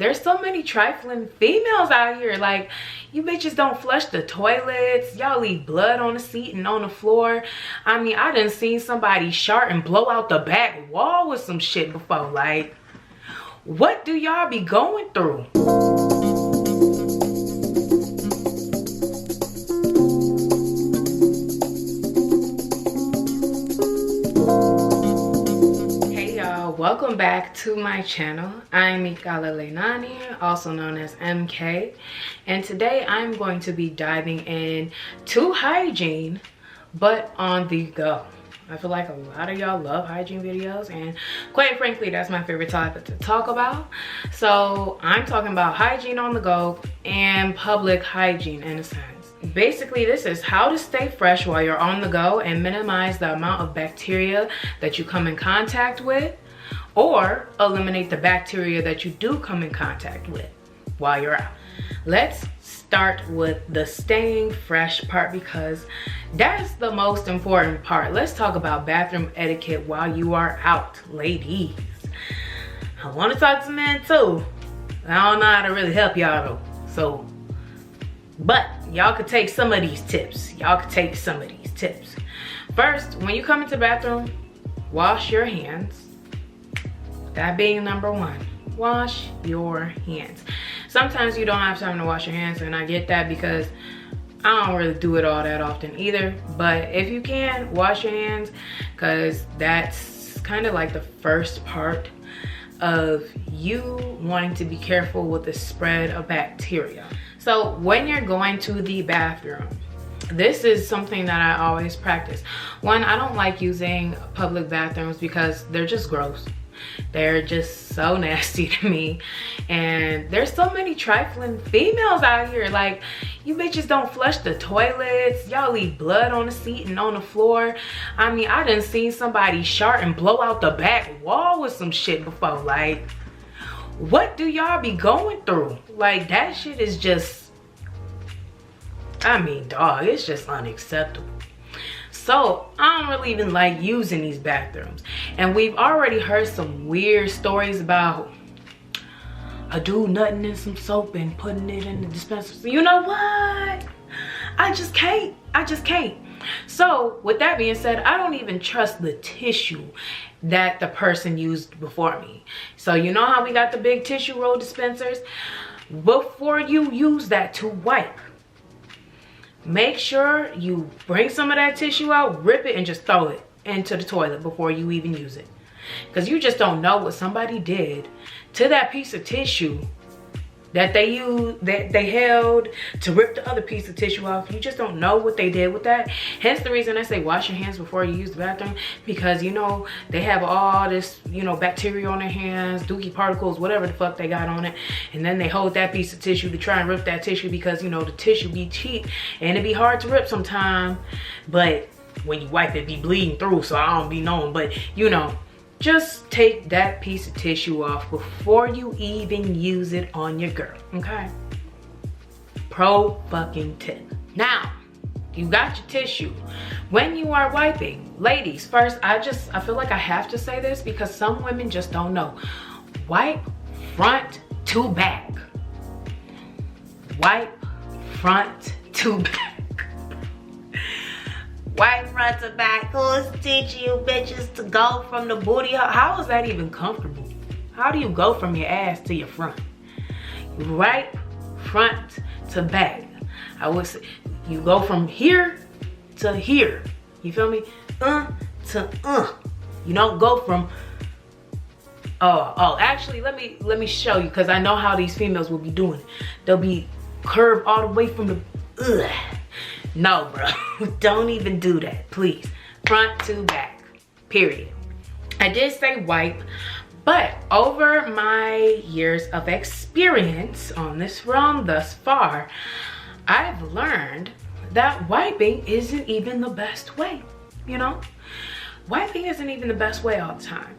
There's so many trifling females out here. Like, you bitches don't flush the toilets. Y'all leave blood on the seat and on the floor. I mean, I done seen somebody shart and blow out the back wall with some shit before. Like, what do y'all be going through? Welcome back to my channel. I'm Mikala Leinani, also known as MK, and today I'm going to be diving in to hygiene, but on the go. I feel like a lot of y'all love hygiene videos, and quite frankly, that's my favorite topic to talk about. So I'm talking about hygiene on the go and public hygiene in a sense. Basically, this is how to stay fresh while you're on the go and minimize the amount of bacteria that you come in contact with, or eliminate the bacteria that you do come in contact with while you're out. Let's start with the staying fresh part, because that's the most important part. Let's talk about bathroom etiquette while you are out, ladies. I want to talk to men too. I don't know how to really help y'all though. So, but y'all could take some of these tips. First, when you come into the bathroom, wash your hands. That being number one, wash your hands. Sometimes you don't have time to wash your hands, and I get that because I don't really do it all that often either. But if you can, wash your hands, because that's kind of like the first part of you wanting to be careful with the spread of bacteria. So when you're going to the bathroom, this is something that I always practice. One, I don't like using public bathrooms because they're just gross. They're just so nasty to me, and there's so many trifling females out here. Like, you bitches don't flush the toilets. Y'all leave blood on the seat and on the floor. I mean, I done seen somebody shart and blow out the back wall with some shit before. Like, what do y'all be going through? Like, that shit is just, I mean, dog, it's just unacceptable. So I don't really even like using these bathrooms. And we've already heard some weird stories about a dude nutting in some soap and putting it in the dispenser. So you know what? I just can't. So with that being said, I don't even trust the tissue that the person used before me. So you know how we got the big tissue roll dispensers? Before you use that to wipe, make sure you bring some of that tissue out, rip it, and just throw it into the toilet before you even use it. Because you just don't know what somebody did to that piece of tissue that they used, that they held to rip the other piece of tissue off. You just don't know what they did with that. Hence the reason I say wash your hands before you use the bathroom, because you know they have all this, you know, bacteria on their hands, dookie particles, whatever the fuck they got on it, and then they hold that piece of tissue to try and rip that tissue, because you know the tissue be cheap and it be hard to rip sometime, but when you wipe it be bleeding through, so I don't be knowing. But you know, just take that piece of tissue off before you even use it on your girl, okay? Pro fucking tip. Now, you got your tissue. When you are wiping, ladies, first, I feel like I have to say this because some women just don't know. Wipe front to back. Wipe front to back. Wipe front to back. Who's teaching you bitches to go from the booty? How is that even comfortable? How do you go from your ass to your front? Wipe front to back. I would say you go from here to here. You feel me? To You don't go from actually let me show you, because I know how these females will be doing it. They'll be curved all the way from the No, bro, don't even do that, please. Front to back, period. I did say wipe, but over my years of experience on this realm thus far, I've learned that wiping isn't even the best way, you know? Wiping isn't even the best way all the time.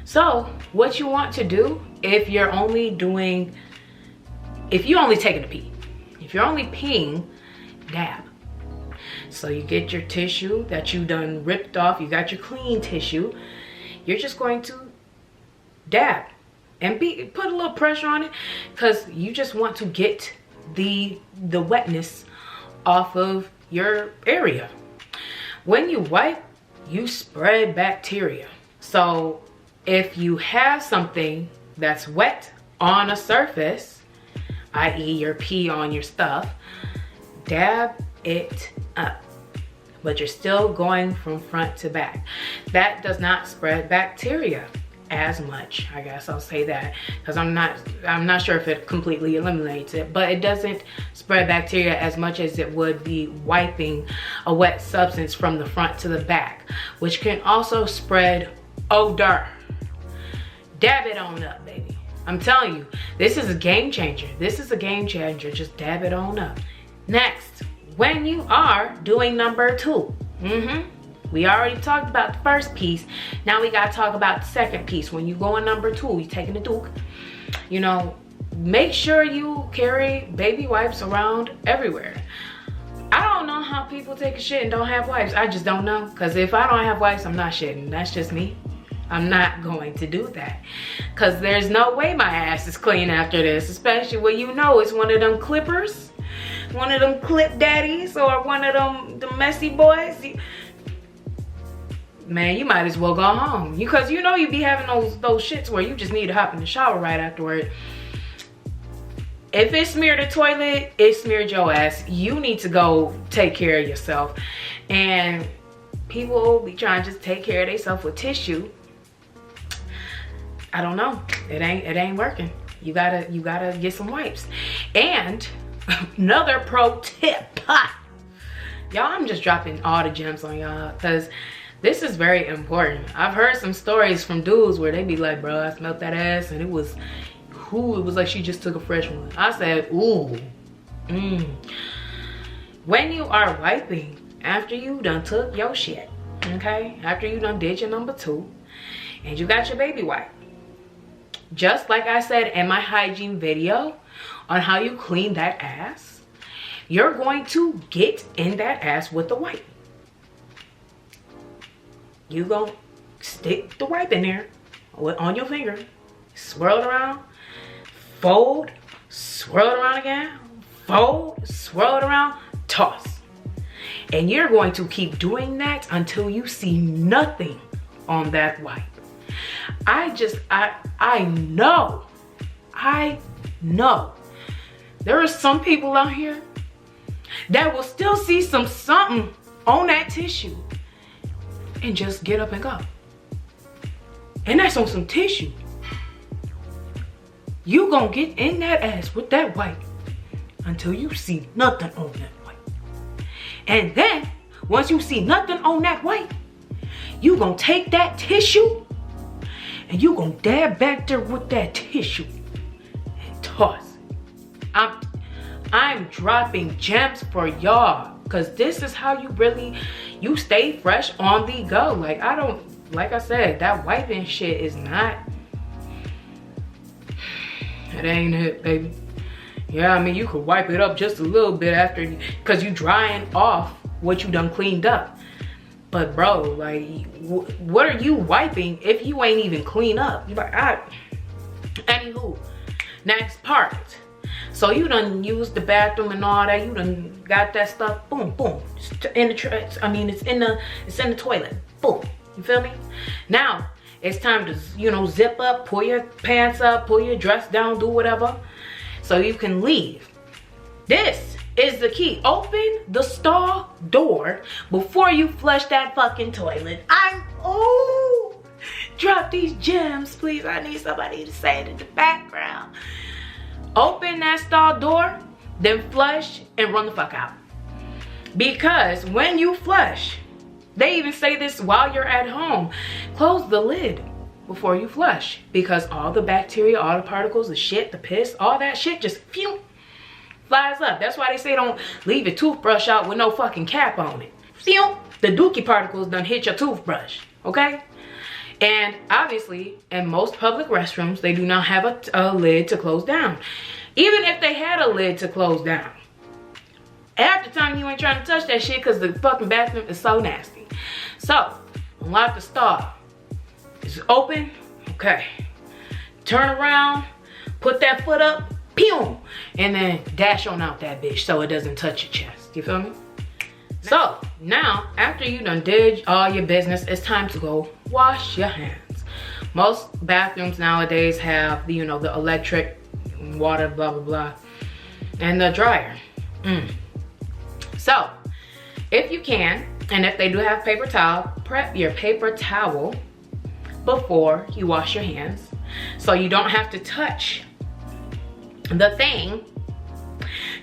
So what you want to do, if you're only taking a pee, if you're only peeing, dab. So you get your tissue that you done ripped off, you got your clean tissue, you're just going to dab and put a little pressure on it, because you just want to get the wetness off of your area. When you wipe, you spread bacteria. So if you have something that's wet on a surface, i.e. your pee on your stuff, dab it up. But you're still going from front to back. That does not spread bacteria as much, I guess I'll say that, because I'm not sure if it completely eliminates it, but it doesn't spread bacteria as much as it would be wiping a wet substance from the front to the back, which can also spread odor. Dab it on up, baby. I'm telling you, this is a game changer. This is a game changer. Just dab it on up. Next, when you are doing number 2, we already talked about the first piece. Now we gotta talk about the second piece. When you go in number 2, you're taking the Duke, you know, make sure you carry baby wipes around everywhere. I don't know how people take a shit and don't have wipes. I just don't know, because if I don't have wipes, I'm not shitting. That's just me. I'm not going to do that, because there's no way my ass is clean after this, especially when you know it's one of them clippers, one of them clip daddies, or one of them the messy boys. Man, you might as well go home, because you know you be having those shits where you just need to hop in the shower right afterward. If it smeared the toilet, it smeared your ass. You need to go take care of yourself. And people be trying to just take care of themselves with tissue. I don't know. It ain't working. You gotta get some wipes. And another pro tip. Y'all, I'm just dropping all the gems on y'all, because this is very important. I've heard some stories from dudes where they be like, bro, I smelled that ass and it was like she just took a fresh one. I said, ooh. When you are wiping, after you done took your shit, okay? After you done did your number 2, and you got your baby wipe, just like I said in my hygiene video on how you clean that ass, you're going to get in that ass with the wipe. You gonna stick the wipe in there on your finger, swirl it around, fold, swirl it around again, fold, swirl it around, toss. And you're going to keep doing that until you see nothing on that wipe. I know there are some people out here that will still see something on that tissue and just get up and go. And that's on some tissue. You gonna get in that ass with that wipe until you see nothing on that wipe. And then, once you see nothing on that wipe, you gonna take that tissue and you gonna dab back there with that tissue and toss. I'm dropping gems for y'all, because this is how you stay fresh on the go. Like I said, that wiping shit is not, it ain't it, baby. Yeah, I mean, you could wipe it up just a little bit after, because you drying off what you done cleaned up. But bro, like, what are you wiping if you ain't even clean up? You like, anywho, next part. So you done used the bathroom and all that. You done got that stuff, boom, boom, in the it's in the toilet, boom. You feel me? Now it's time to, you know, zip up, pull your pants up, pull your dress down, do whatever, so you can leave. This is the key. Open the stall door before you flush that fucking toilet. Drop these gems, please. I need somebody to say it in the background. Open that stall door, then flush and run the fuck out. Because when you flush, they even say this while you're at home, close the lid before you flush, because all the bacteria, all the particles, the shit, the piss, all that shit just flies up. That's why they say don't leave your toothbrush out with no fucking cap on it. The dookie particles done hit your toothbrush, okay? And obviously, in most public restrooms, they do not have a lid to close down. Even if they had a lid to close down, half the time you ain't trying to touch that shit because the fucking bathroom is so nasty. So, unlock the stall. Is it open? Okay. turn around, put that foot up, pew, and then dash on out that bitch so it doesn't touch your chest. You feel me? So now, after you done did all your business, it's time to go wash your hands. Most bathrooms nowadays have the, you know, the electric water, blah, blah, blah, and the dryer. So if you can, and if they do have paper towel, prep your paper towel before you wash your hands so you don't have to touch the thing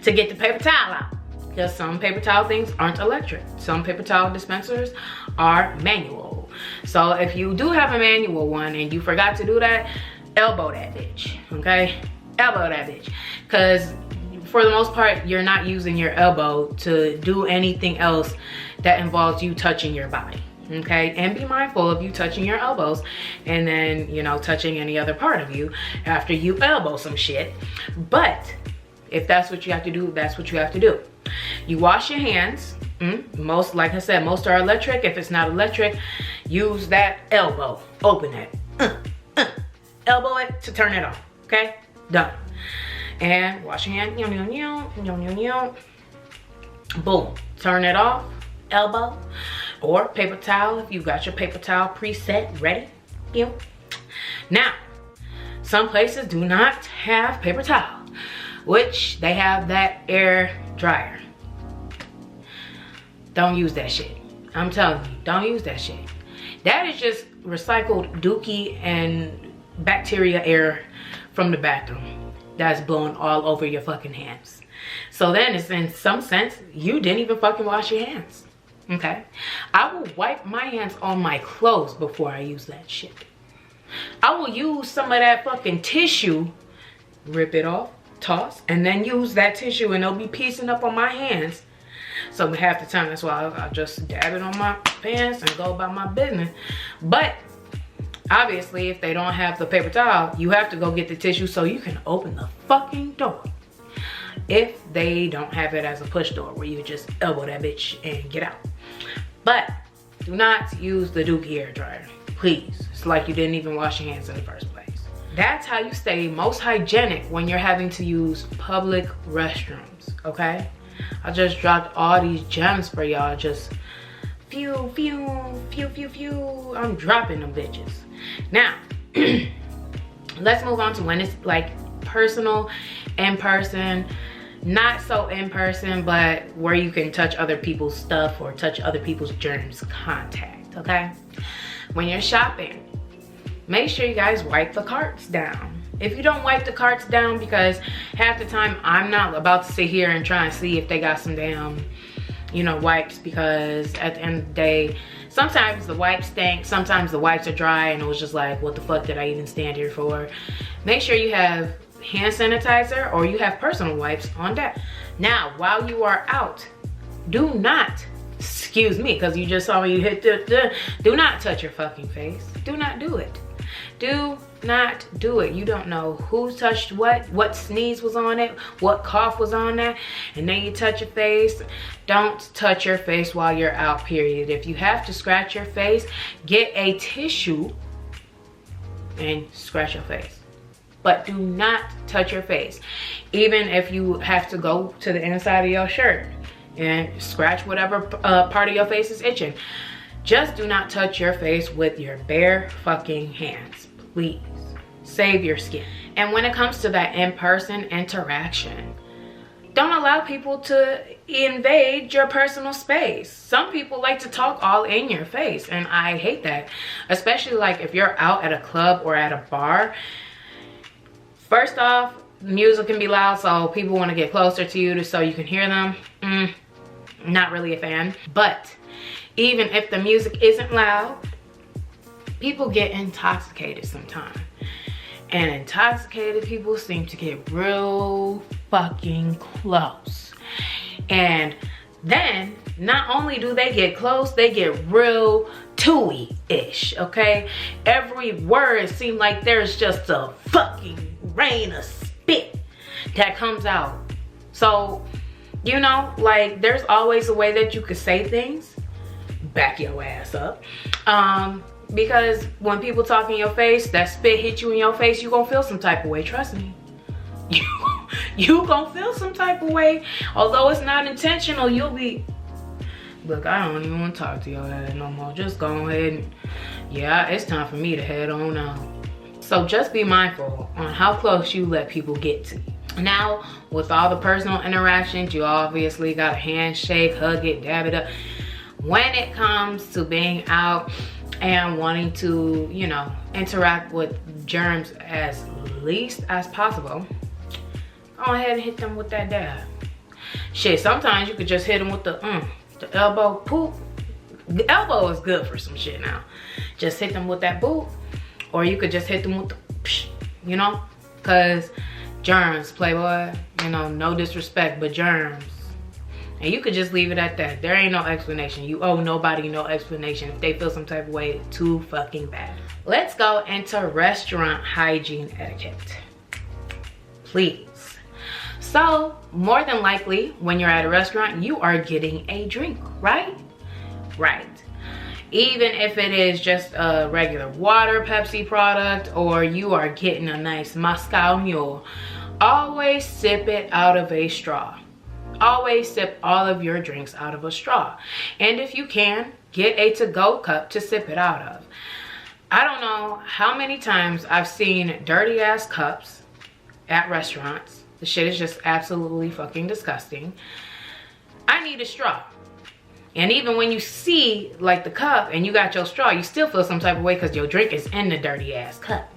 to get the paper towel out. Because some paper towel things aren't electric. Some paper towel dispensers are manual. So if you do have a manual one and you forgot to do that, elbow that bitch, okay? Elbow that bitch. Because for the most part, you're not using your elbow to do anything else that involves you touching your body, okay? And be mindful of you touching your elbows and then, you know, touching any other part of you after you elbow some shit. But if that's what you have to do, that's what you have to do. You wash your hands. Most, like I said, most are electric. If it's not electric, use that elbow. Open it. Elbow it to turn it off, okay? Done. And wash your hand. Boom. Turn it off. Elbow. Or paper towel if you got your paper towel preset ready. Now, some places do not have paper towel, which they have that air dryer. Don't use that shit. I'm telling you, don't use that shit. That is just recycled dookie and bacteria air from the bathroom that's blowing all over your fucking hands. So then it's, in some sense, you didn't even fucking wash your hands, okay? I will wipe my hands on my clothes before I use that shit. I will use some of that fucking tissue, rip it off, toss, and then use that tissue and it'll be piecing up on my hands. So half the time, that's why I just dab it on my pants and go about my business. But obviously, if they don't have the paper towel, you have to go get the tissue so you can open the fucking door. If they don't have it as a push door where you just elbow that bitch and get out. But do not use the dookie air dryer, please. It's like you didn't even wash your hands in the first place. That's how you stay most hygienic when you're having to use public restrooms, okay? I just dropped all these gems for y'all. Just pew, pew, pew, pew, pew. I'm dropping them bitches. Now, let's move on to when it's like personal, in person, not so in person, but where you can touch other people's stuff or touch other people's germs contact, okay? When you're shopping, make sure you guys wipe the carts down. If you don't wipe the carts down, because half the time I'm not about to sit here and try and see if they got some damn, you know, wipes, because at the end of the day, sometimes the wipes stink, sometimes the wipes are dry, and it was just like, what the fuck did I even stand here for? Make sure you have hand sanitizer or you have personal wipes on deck. Now, while you are out, do not, excuse me, because you just saw me hit do not touch your fucking face. Do not do it. Do not do it. You don't know who touched what sneeze was on it, what cough was on that, and then you touch your face. Don't touch your face while you're out, period. If you have to scratch your face, get a tissue and scratch your face. But do not touch your face. Even if you have to go to the inside of your shirt and scratch whatever part of your face is itching. Just do not touch your face with your bare fucking hands, please. Save your skin. And when it comes to that in-person interaction, don't allow people to invade your personal space. Some people like to talk all in your face, and I hate that. Especially like if you're out at a club or at a bar. First off, music can be loud, so people want to get closer to you so you can hear them. Not really a fan. But even if the music isn't loud, people get intoxicated sometimes. And intoxicated people seem to get real fucking close. And then, not only do they get close, they get real tooey-ish, okay? Every word seems like there's just a fucking rain of spit that comes out. So, you know, like, there's always a way that you could say things. Back your ass up. because when people talk in your face, that spit hit you in your face, you gonna feel some type of way, trust me. You gonna feel some type of way. Although it's not intentional, you'll be, look, I don't even want to talk to your ass no more. Just go ahead and, yeah, it's time for me to head on out. So just be mindful on how close you let people get to you. Now, with all the personal interactions, you obviously got a handshake, hug it, dab it up. When it comes to being out and wanting to, you know, interact with germs as least as possible, go ahead and hit them with that dab. Shit, sometimes you could just hit them with the elbow poop. The elbow is good for some shit now. Just hit them with that boot. Or you could just hit them with the psh, you know? Cause germs, playboy, you know, no disrespect, but germs. And you could just leave it at that. There ain't no explanation. You owe nobody no explanation. If they feel some type of way, it's too fucking bad. Let's go into restaurant hygiene etiquette. Please. So, more than likely, when you're at a restaurant, you are getting a drink, right? Right. Even if it is just a regular water, Pepsi product, or you are getting a nice Moscow Mule, always sip it out of a straw. Always sip all of your drinks out of a straw. And if you can, get a to-go cup to sip it out of. I don't know how many times I've seen dirty ass cups at restaurants. The shit is just absolutely fucking disgusting. I need a straw. And even when you see like the cup and you got your straw, you still feel some type of way because your drink is in the dirty ass cup.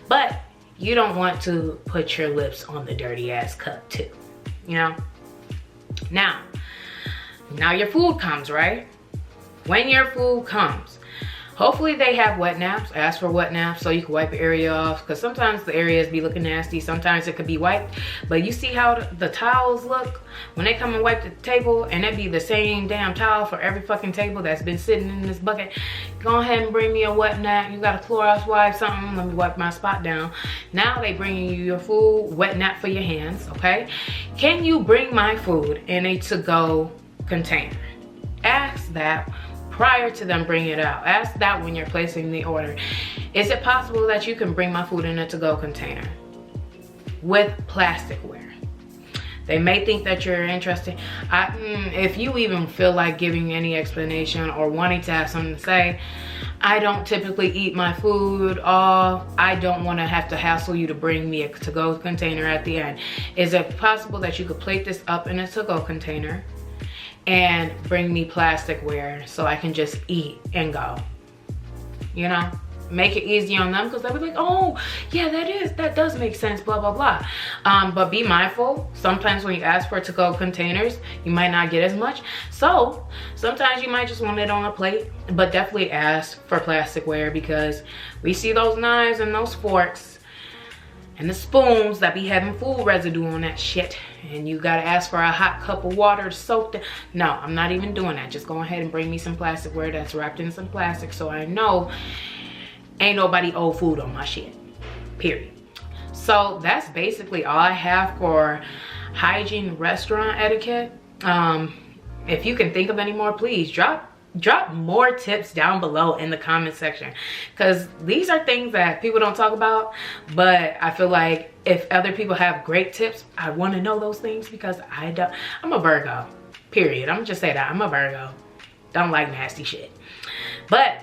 But you don't want to put your lips on the dirty ass cup too, you know? Now your food comes, right? When your food comes, hopefully they have wet naps. Ask for wet naps so you can wipe your area off, because sometimes the areas be looking nasty. Sometimes it could be wiped, but you see how the towels look when they come and wipe the table, and it be the same damn towel for every fucking table that's been sitting in this bucket. Go ahead and bring me a wet nap. You got a Clorox wipe, something, let me wipe my spot down. Now they bringing you your food, wet nap for your hands, okay? Can you bring my food in a to-go container? Ask that prior to them bringing it out. Ask that when you're placing the order. Is it possible that you can bring my food in a to-go container with plasticware? They may think that you're interested. If you even feel like giving any explanation or wanting to have something to say, I don't typically eat my food all. I don't want to have to hassle you to bring me a to-go container at the end. Is it possible that you could plate this up in a to-go container and bring me plasticware so I can just eat and go? You know, make it easy on them, because they'll be like, oh yeah, that does make sense, blah blah blah. But be mindful, sometimes when you ask for to-go containers, you might not get as much. So sometimes you might just want it on a plate, but definitely ask for plasticware, because we see those knives and those forks and the spoons that be having food residue on that shit, and you gotta ask for a hot cup of water to soak them. No, I'm not even doing that. Just go ahead and bring me some plasticware that's wrapped in some plastic, so I know ain't nobody owe food on my shit, period. So that's basically all I have for hygiene restaurant etiquette. If you can think of any more, please drop more tips down below in the comment section, because these are things that people don't talk about, but I feel like if other people have great tips, I want to know those things, because I'm a Virgo, period. I'm gonna just say that I'm a Virgo. Don't like nasty shit. But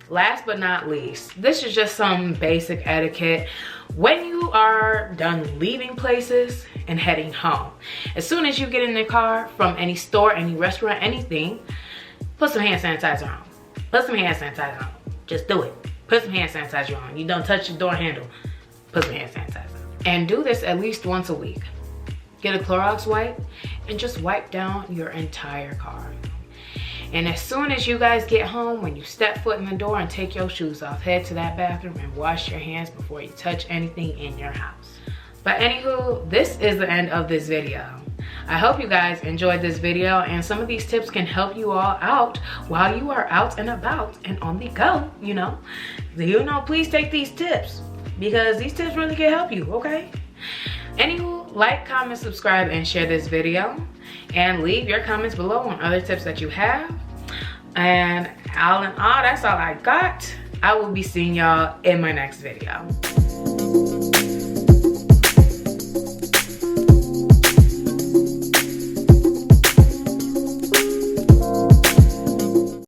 last but not least, this is just some basic etiquette when you are done leaving places and heading home. As soon as you get in the car from any store, any restaurant, anything, put some hand sanitizer on. Put some hand sanitizer on. Just do it. Put some hand sanitizer on. You don't touch the door handle. Put some hand sanitizer on. And do this at least once a week. Get a Clorox wipe and just wipe down your entire car. And as soon as you guys get home, when you step foot in the door and take your shoes off, head to that bathroom and wash your hands before you touch anything in your house. But anywho, this is the end of this video. I hope you guys enjoyed this video, and some of these tips can help you all out while you are out and about and on the go, you know. Please take these tips, because these tips really can help you, okay? Anywho, like, comment, subscribe, and share this video. And leave your comments below on other tips that you have. And all in all, that's all I got. I will be seeing y'all in my next video.